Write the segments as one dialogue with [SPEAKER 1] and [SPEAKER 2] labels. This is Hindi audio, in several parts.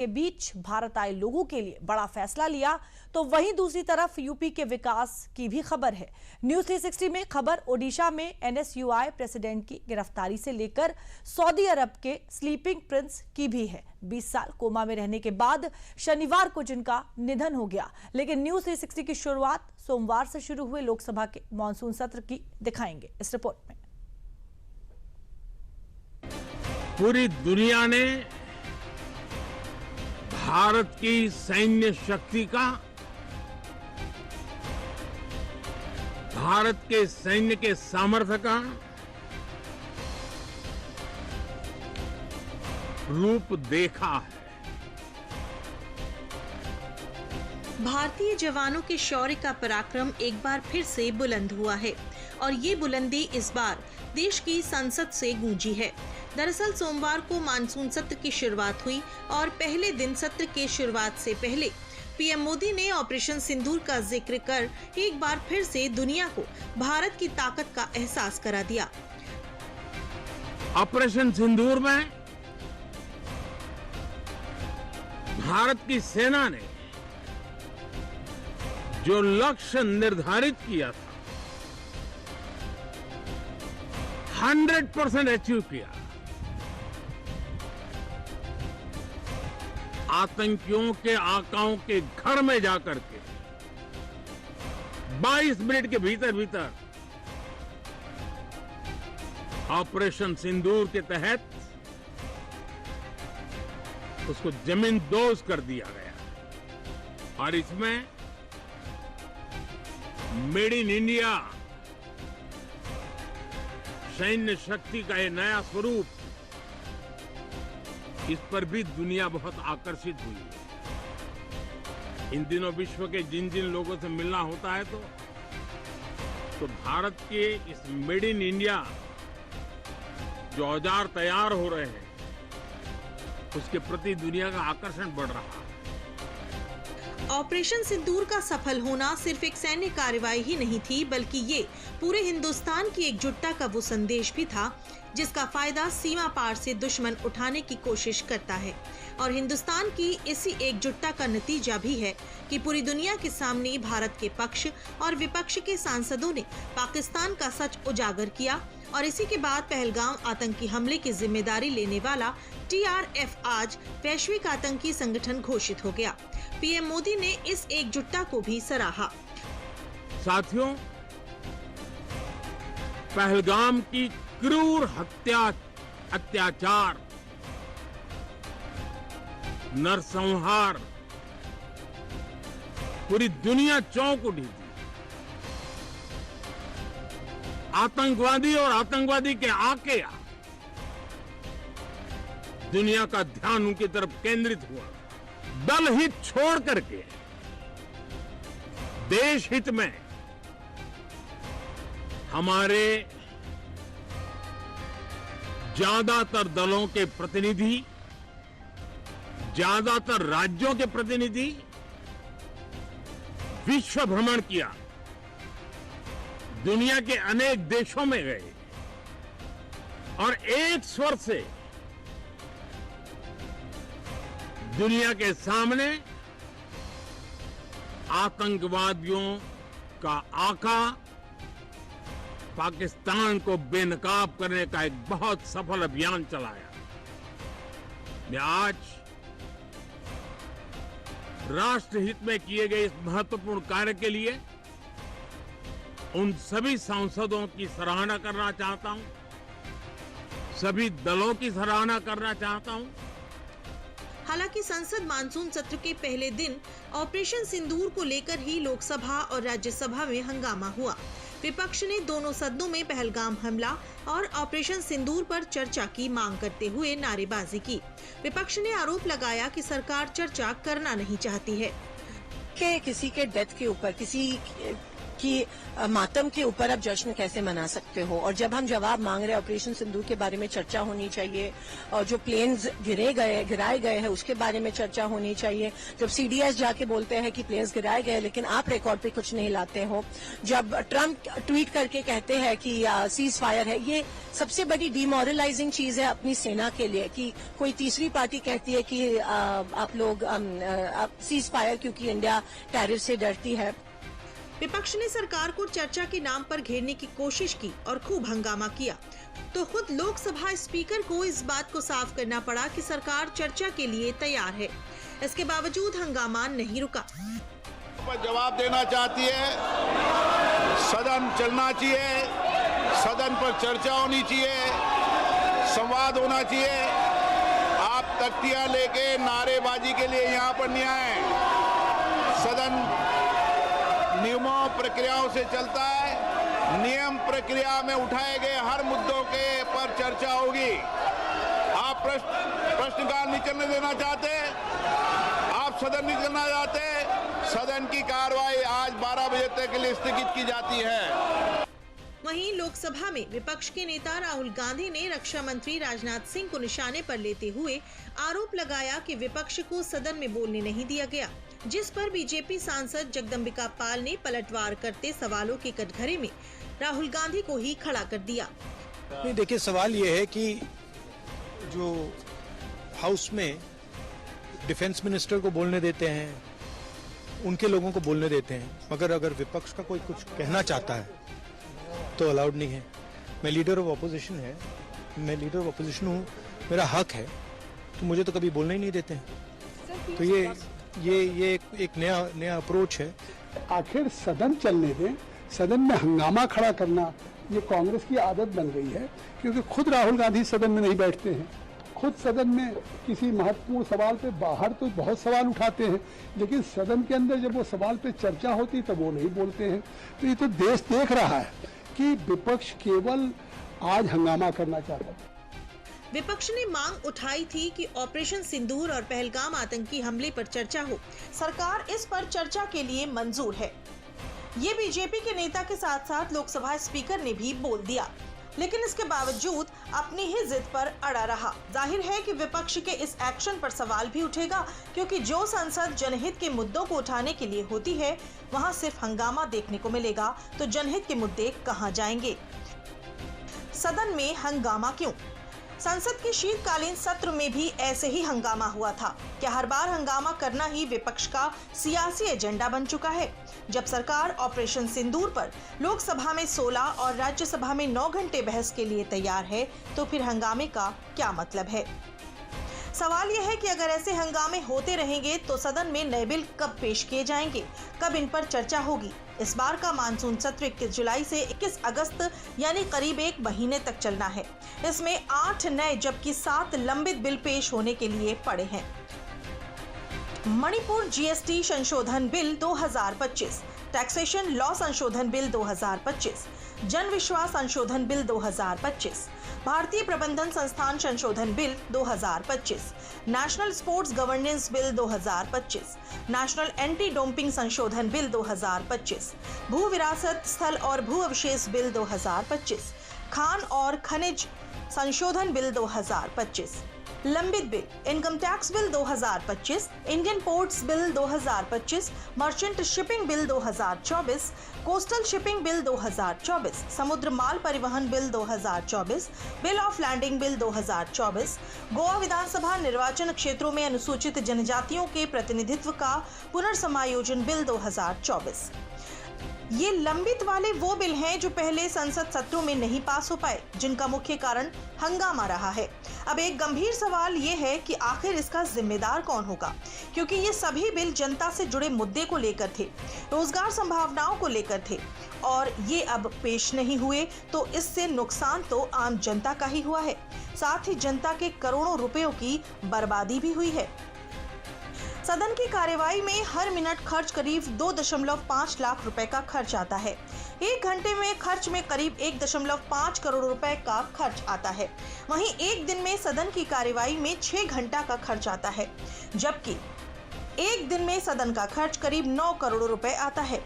[SPEAKER 1] के बीच भारत आए लोगों के लिए बड़ा फैसला लिया, तो वहीं दूसरी तरफ यूपी के विकास की भी खबर है। न्यूज 360 में खबर ओडिशा में NSUI प्रेसिडेंट की गिरफ्तारी से लेकर सऊदी अरब के स्लीपिंग प्रिंस की भी है। 20 साल कोमा में रहने के बाद शनिवार को जिनका निधन हो गया। लेकिन न्यूज 360 की शुरुआत सोमवार से शुरू हुए लोकसभा के मानसून सत्र की दिखाएंगे इस रिपोर्ट में।
[SPEAKER 2] पूरी दुनिया ने भारत की सैन्य शक्ति का, भारत के सैन्य के सामर्थ्य का रूप देखा है।
[SPEAKER 3] भारतीय जवानों के शौर्य का पराक्रम एक बार फिर से बुलंद हुआ है और ये बुलंदी इस बार देश की संसद से गूंजी है। दरअसल सोमवार को मानसून सत्र की शुरुआत हुई और पहले दिन सत्र के शुरुआत से पहले पीएम मोदी ने ऑपरेशन सिंदूर का जिक्र कर एक बार फिर से दुनिया को भारत की ताकत का एहसास करा दिया।
[SPEAKER 2] ऑपरेशन सिंदूर में भारत की सेना ने जो लक्ष्य निर्धारित किया था 100% अचीव किया। आतंकियों के आकाओं के घर में जाकर के 22 मिनट के भीतर ऑपरेशन सिंदूर के तहत उसको जमींदोज कर दिया गया और इसमें मेड इन इंडिया सैन्य शक्ति का ये नया स्वरूप, इस पर भी दुनिया बहुत आकर्षित हुई है। इन दिनों विश्व के जिन जिन लोगों से मिलना होता है तो भारत के इस मेड इन इंडिया जो औजार तैयार हो रहे हैं उसके प्रति दुनिया का आकर्षण बढ़ रहा है।
[SPEAKER 3] ऑपरेशन सिंदूर का सफल होना सिर्फ एक सैन्य कार्रवाई ही नहीं थी, बल्कि ये पूरे हिंदुस्तान की एकजुटता का वो संदेश भी था जिसका फायदा सीमा पार से दुश्मन उठाने की कोशिश करता है। और हिंदुस्तान की इसी एकजुटता का नतीजा भी है कि पूरी दुनिया के सामने भारत के पक्ष और विपक्ष के सांसदों ने पाकिस्तान का सच उजागर किया और इसी के बाद पहलगाम आतंकी हमले की जिम्मेदारी लेने वाला TRF आज वैश्विक आतंकी संगठन घोषित हो गया। पीएम मोदी ने इस एकजुटता को भी सराहा।
[SPEAKER 2] साथियों, पहलगाम की क्रूर अत्याचार, नरसंहार पूरी दुनिया चौंक उठी थी। आतंकवादी और आतंकवादी के आके दुनिया का ध्यान उनकी तरफ केंद्रित हुआ। दल हित छोड़ करके देश हित में हमारे ज्यादातर दलों के प्रतिनिधि, ज्यादातर राज्यों के प्रतिनिधि विश्व भ्रमण किया, दुनिया के अनेक देशों में गए और एक स्वर से दुनिया के सामने आतंकवादियों का आका पाकिस्तान को बेनकाब करने का एक बहुत सफल अभियान चलाया। मैं आज राष्ट्रहित में किए गए इस महत्वपूर्ण कार्य के लिए उन सभी सांसदों की सराहना करना चाहता हूं, सभी दलों की सराहना करना चाहता हूं।
[SPEAKER 3] हालांकि संसद मानसून सत्र के पहले दिन ऑपरेशन सिंदूर को लेकर ही लोकसभा और राज्यसभा में हंगामा हुआ। विपक्ष ने दोनों सदनों में पहलगाम हमला और ऑपरेशन सिंदूर पर चर्चा की मांग करते हुए नारेबाजी की। विपक्ष ने आरोप लगाया कि सरकार चर्चा करना नहीं चाहती है।
[SPEAKER 4] कि किसी के डेथ के ऊपर, किसी कि मातम के ऊपर आप जश्न कैसे मना सकते हो। और जब हम जवाब मांग रहे हैं ऑपरेशन सिंदूर के बारे में चर्चा होनी चाहिए, और जो प्लेन्स गिराए गए हैं उसके बारे में चर्चा होनी चाहिए। जब सीडीएस जाके बोलते हैं कि प्लेन्स गिराए गए लेकिन आप रिकॉर्ड पे कुछ नहीं लाते हो, जब ट्रंप ट्वीट करके कहते हैं कि सीज फायर है, ये सबसे बड़ी डिमोरलाइजिंग चीज है अपनी सेना के लिए कि कोई तीसरी पार्टी कहती है कि आप लोग सीज फायर क्योंकि इंडिया टैरिफ से डरती है।
[SPEAKER 3] विपक्ष ने सरकार को चर्चा के नाम पर घेरने की कोशिश की और खूब हंगामा किया, तो खुद लोकसभा स्पीकर को इस बात को साफ करना पड़ा कि सरकार चर्चा के लिए तैयार है। इसके बावजूद हंगामा नहीं रुका।
[SPEAKER 5] जवाब देना चाहती है, सदन चलना चाहिए, सदन पर चर्चा होनी चाहिए, संवाद होना चाहिए। आप तख्तियां लेके नारेबाजी के लिए यहाँ पर नहीं आए। सदन नियमों प्रक्रियाओं से चलता है। नियम प्रक्रिया में उठाए गए हर मुद्दों के पर चर्चा होगी। आप प्रश्नकाल नहीं चलने देना चाहते, आप सदन नहीं करना चाहते, सदन की कार्रवाई आज 12 बजे तक के लिए स्थगित की जाती है।
[SPEAKER 3] वहीं लोकसभा में विपक्ष के नेता राहुल गांधी ने रक्षा मंत्री राजनाथ सिंह को निशाने पर लेते हुए आरोप लगाया कि विपक्ष को सदन में बोलने नहीं दिया गया, जिस पर बीजेपी सांसद जगदम्बिका पाल ने पलटवार करते सवालों के कटघरे में राहुल गांधी को ही खड़ा कर दिया।
[SPEAKER 6] नहीं, देखिए सवाल ये है कि जो हाउस में डिफेंस मिनिस्टर को बोलने देते हैं, उनके लोगों को बोलने देते हैं, मगर अगर विपक्ष का कोई कुछ कहना चाहता है तो अलाउड नहीं है। मैं लीडर ऑफ ऑपोजिशन हूँ, मेरा हक है, तो मुझे तो कभी बोलने ही नहीं देते हैं। तो ये एक नया अप्रोच है।
[SPEAKER 7] आखिर सदन चलने दें, सदन में हंगामा खड़ा करना ये कांग्रेस की आदत बन गई है, क्योंकि खुद राहुल गांधी सदन में नहीं बैठते हैं। खुद सदन में किसी महत्वपूर्ण सवाल पे बाहर तो बहुत सवाल उठाते हैं, लेकिन सदन के अंदर जब वो सवाल पे चर्चा होती तब वो नहीं बोलते हैं। तो ये तो देश देख रहा है कि विपक्ष केवल आज हंगामा करना चाहता है।
[SPEAKER 3] विपक्ष ने मांग उठाई थी कि ऑपरेशन सिंदूर और पहलगाम आतंकी हमले पर चर्चा हो। सरकार इस पर चर्चा के लिए मंजूर है। ये बीजेपी के नेता के साथ साथ लोकसभा स्पीकर ने भी बोल दिया, लेकिन इसके बावजूद अपनी ही जिद पर अड़ा रहा। जाहिर है कि विपक्ष के इस एक्शन पर सवाल भी उठेगा, क्योंकि जो संसद जनहित के मुद्दों को उठाने के लिए होती है, वहां सिर्फ हंगामा देखने को मिलेगा, तो जनहित के मुद्दे कहां जाएंगे? सदन में हंगामा क्यों? संसद के शीतकालीन सत्र में भी ऐसे ही हंगामा हुआ था। क्या हर बार हंगामा करना ही विपक्ष का सियासी एजेंडा बन चुका है? जब सरकार ऑपरेशन सिंदूर पर लोकसभा में 16 और राज्यसभा में 9 घंटे बहस के लिए तैयार है, तो फिर हंगामे का क्या मतलब है? सवाल यह है कि अगर ऐसे हंगामे होते रहेंगे तो सदन में नए बिल कब पेश किए जाएंगे, कब इन पर चर्चा होगी? इस बार का मानसून सत्र 21 जुलाई से 21 अगस्त यानी करीब 1 महीने तक चलना है। इसमें 8 नए जबकि 7 लंबित बिल पेश होने के लिए पड़े हैं। मणिपुर जीएसटी संशोधन बिल 2025, टैक्सेशन लॉ संशोधन बिल 2025, जन विश्वास संशोधन बिल 2025, भारतीय प्रबंधन संस्थान संशोधन bill 2025, national sports governance bill 2025, national anti doping संशोधन बिल 2025, भू विरासत स्थल और भू अवशेष बिल 2025, खान और खनिज संशोधन बिल 2025, लंबित bill, income tax bill 2025, Indian ports bill 2025, merchant shipping bill 2024, coastal shipping bill 2024, समुद्र माल परिवहन bill 2024, bill of lading bill 2024, Goa विधानसभा निर्वाचन क्षेत्रों में अनुसूचित जनजातियों के प्रतिनिधित्व का पुनर्समायोजन बिल 2024। ये लंबित वाले वो बिल हैं जो पहले संसद सत्रों में नहीं पास हो पाए, जिनका मुख्य कारण हंगामा रहा है। अब एक गंभीर सवाल ये है कि आखिर इसका जिम्मेदार कौन होगा, क्योंकि ये सभी बिल जनता से जुड़े मुद्दे को लेकर थे, रोजगार संभावनाओं को लेकर थे, और ये अब पेश नहीं हुए तो इससे नुकसान तो आम जनता का ही हुआ है, साथ ही जनता के करोड़ों रुपयों की बर्बादी भी हुई है। सदन की कार्यवाही में हर मिनट खर्च करीब 2.5 लाख रुपए का खर्च आता है। 1 घंटे में खर्च में करीब 1.5 करोड़ रुपए का खर्च आता है। वहीं एक दिन में सदन की कार्यवाही में 6 घंटा का खर्च आता है, जबकि एक दिन में सदन का खर्च करीब 9 करोड़ रुपए आता है।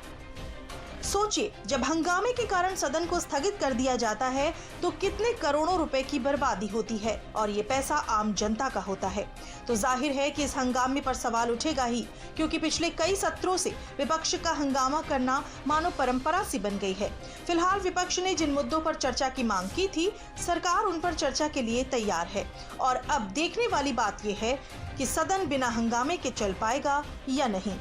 [SPEAKER 3] सोचिए, जब हंगामे के कारण सदन को स्थगित कर दिया जाता है तो कितने करोड़ों रुपए की बर्बादी होती है और ये पैसा आम जनता का होता है। तो जाहिर है कि इस हंगामे पर सवाल उठेगा ही, क्योंकि पिछले कई सत्रों से विपक्ष का हंगामा करना मानो परंपरा सी बन गई है। फिलहाल विपक्ष ने जिन मुद्दों पर चर्चा की मांग की थी, सरकार उन पर चर्चा के लिए तैयार है और अब देखने वाली बात यह है कि सदन बिना हंगामे के चल पाएगा या नहीं।